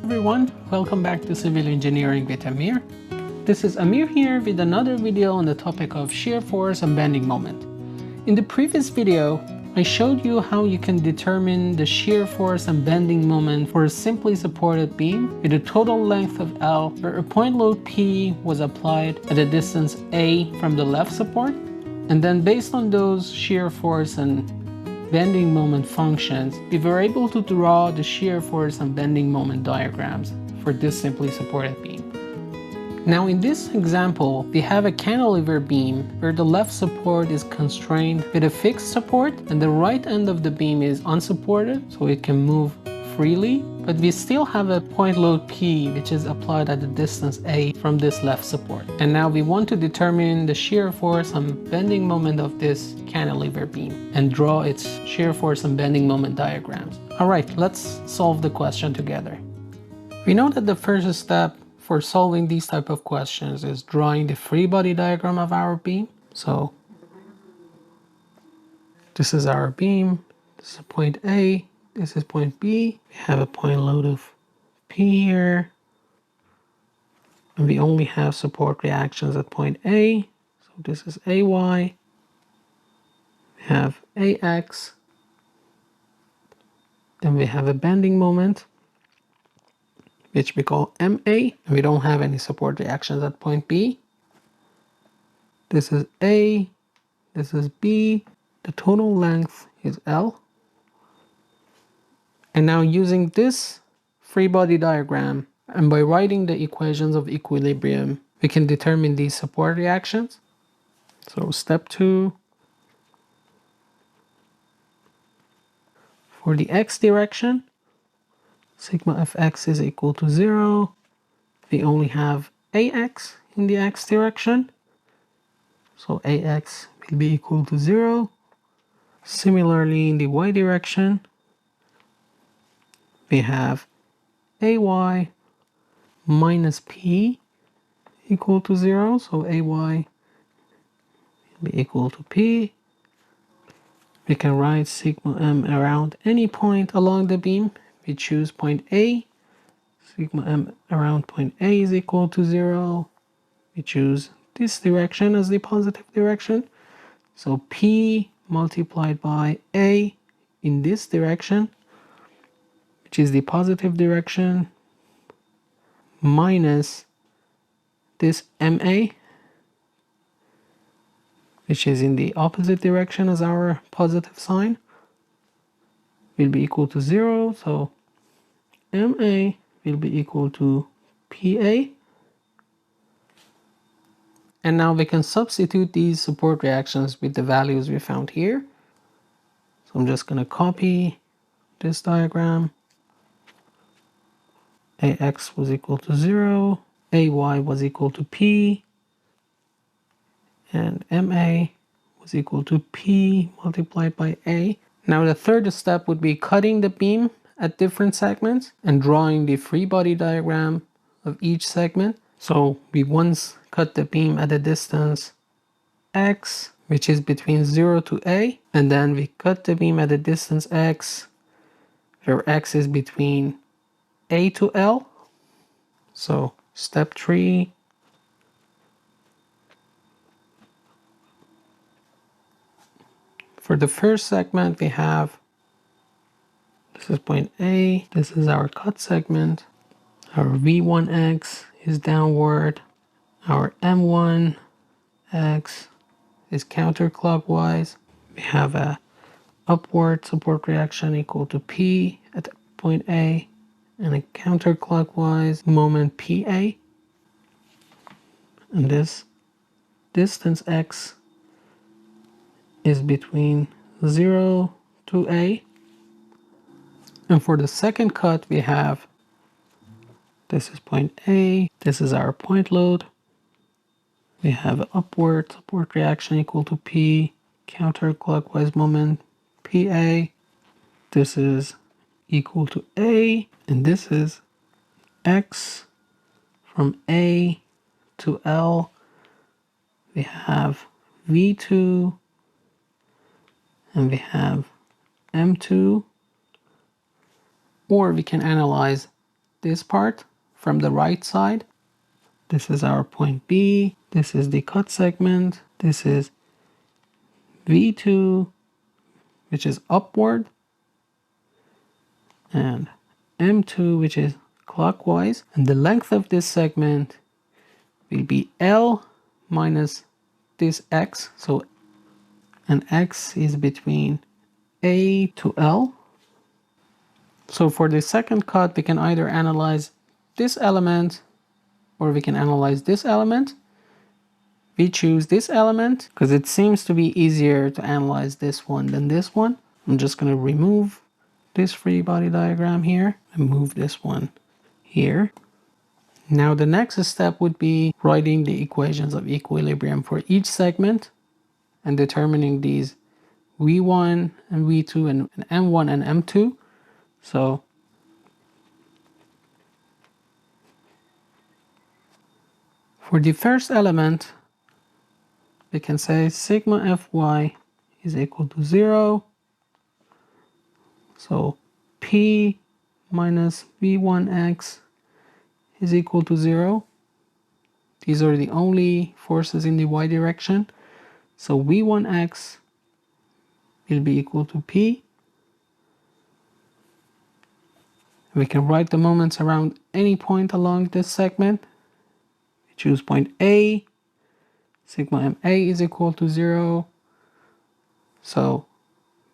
everyone, welcome back to Civil Engineering with Amir. This is Amir here with another video on the topic of shear force and bending moment. In the previous video, I showed you how you can determine the shear force and bending moment for a simply supported beam with a total length of L where a point load P was applied at a distance A from the left support, and then based on those shear force and bending moment functions, we were able to draw the shear force and bending moment diagrams for this simply supported beam. Now in this example, we have a cantilever beam where the left support is constrained with a fixed support and the right end of the beam is unsupported, so it can move freely, but we still have a point load P which is applied at the distance A from this left support. And now we want to determine the shear force and bending moment of this cantilever beam and draw its shear force and bending moment diagrams. Alright, let's solve the question together. We know that the first step for solving these type of questions is drawing the free body diagram of our beam. So this is our beam, this is point A, this is point B. We have a point load of P here, and we only have support reactions at point A. So this is AY. We have AX. Then we have a bending moment, which we call MA, and we don't have any support reactions at point B. This is A, this is B. The total length is L. And now using this free body diagram and by writing the equations of equilibrium, we can determine these support reactions. So step 2, for the x direction, sigma fx is equal to 0. We only have ax in the x direction, so ax will be equal to 0. Similarly, in the y direction, we have ay minus p equal to 0, so ay will be equal to p. We can write sigma m around any point along the beam. We choose point A. Sigma m around point A is equal to 0. We choose this direction as the positive direction. So P multiplied by A in this direction, which is the positive direction, minus this MA, which is in the opposite direction as our positive sign, will be equal to 0. So MA will be equal to PA. And now we can substitute these support reactions with the values we found here. So I'm just going to copy this diagram. AX was equal to 0, AY was equal to P, and MA was equal to P multiplied by A. Now the third step would be cutting the beam at different segments and drawing the free body diagram of each segment. So we once cut the beam at a distance X, which is between 0 to A, and then we cut the beam at a distance X, where X is between A to L. So step 3, for the first segment we have, this is point A, this is our cut segment, our V1X is downward, our M1X is counterclockwise, we have a upward support reaction equal to P at point A, and a counterclockwise moment PA, and this distance X is between 0 to A. And for the second cut we have, this is point A, this is our point load, we have an upward support reaction equal to P, counterclockwise moment PA, this is equal to A, and this is X from A to L. We have V2 and we have M2, or we can analyze this part from the right side. This is our point B. This is the cut segment. This is V2, which is upward, and M2, which is clockwise. And the length of this segment will be L minus this X. So an X is between A to L. So for the second cut, we can either analyze this element or we can analyze this element. We choose this element because it seems to be easier to analyze this one than this one. I'm just going to remove this free body diagram here and move this one here. Now the next step would be writing the equations of equilibrium for each segment and determining these V1 and V2 and M1 and M2. So for the first element, we can say sigma Fy is equal to 0. So P minus V1x is equal to 0. These are the only forces in the y direction. So V1x will be equal to P. We can write the moments around any point along this segment. We choose point A. Sigma MA is equal to 0. So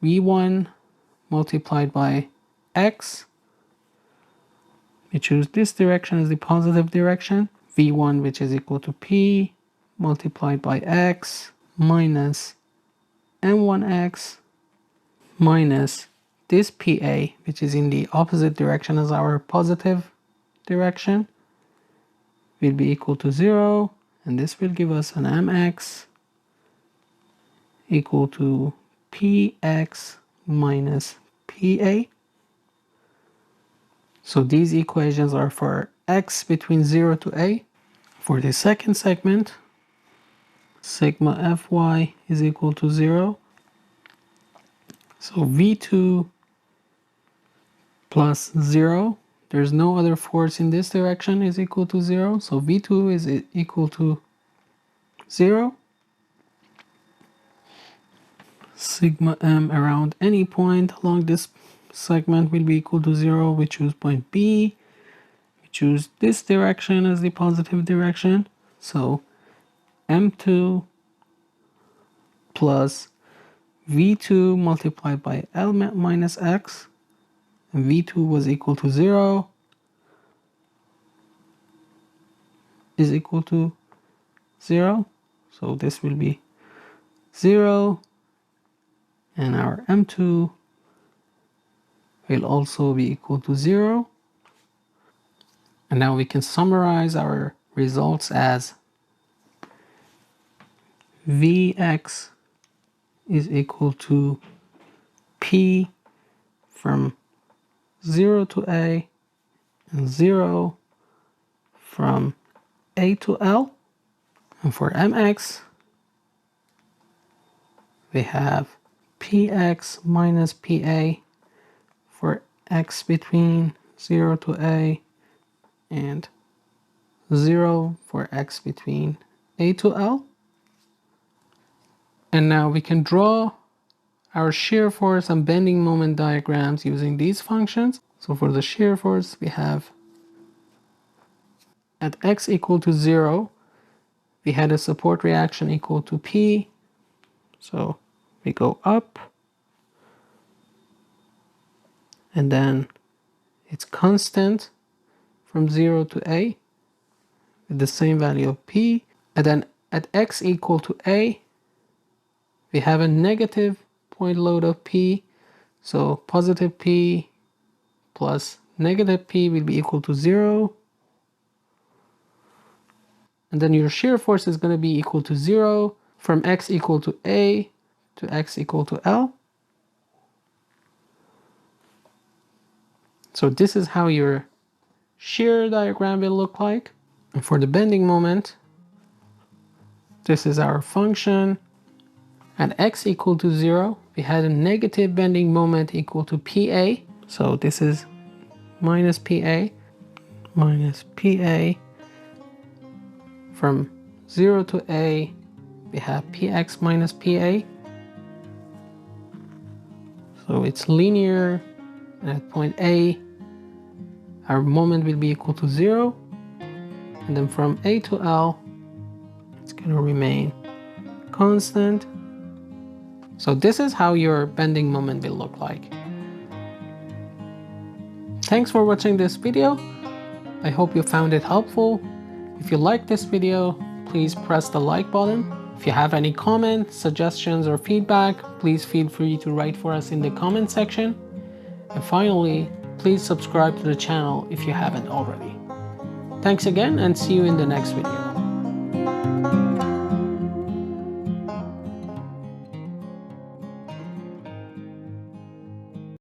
V1 multiplied by x. We choose this direction as the positive direction. V1, which is equal to P multiplied by x minus M1x minus this PA, which is in the opposite direction as our positive direction, will be equal to 0. And this will give us an mx equal to px minus pa. So these equations are for x between 0 to a. For the second segment, sigma Fy is equal to 0. So V2 plus 0, there's no other force in this direction, is equal to 0. So V2 is equal to 0. Sigma m around any point along this segment will be equal to 0. We choose point B. We choose this direction as the positive direction. So m2 plus V2 multiplied by L minus x. And V2 was equal to 0 is equal to 0. So this will be 0. And our M2 will also be equal to 0. And now we can summarize our results as Vx is equal to P from 0 to A and 0 from A to L. And for Mx, we have Px minus Pa for x between 0 to A and 0 for x between A to L. And now we can draw our shear force and bending moment diagrams using these functions. So for the shear force, we have at x equal to 0, we had a support reaction equal to P. So we go up, and then it's constant from 0 to A with the same value of P. And then at x equal to A, we have a negative point load of P. So positive P plus negative P will be equal to 0. And then your shear force is going to be equal to 0 from x equal to A to x equal to L. So this is how your shear diagram will look like. And for the bending moment, this is our function. At x equal to 0, we had a negative bending moment equal to PA. So this is minus PA. minus PA. From 0 to A, we have PX minus PA. So it's linear, and at point A, our moment will be equal to 0. And then from A to L, it's going to remain constant. So this is how your bending moment will look like. Thanks for watching this video. I hope you found it helpful. If you like this video, please press the like button. If you have any comments, suggestions, or feedback, please feel free to write for us in the comment section. And finally, please subscribe to the channel if you haven't already. Thanks again, and see you in the next video.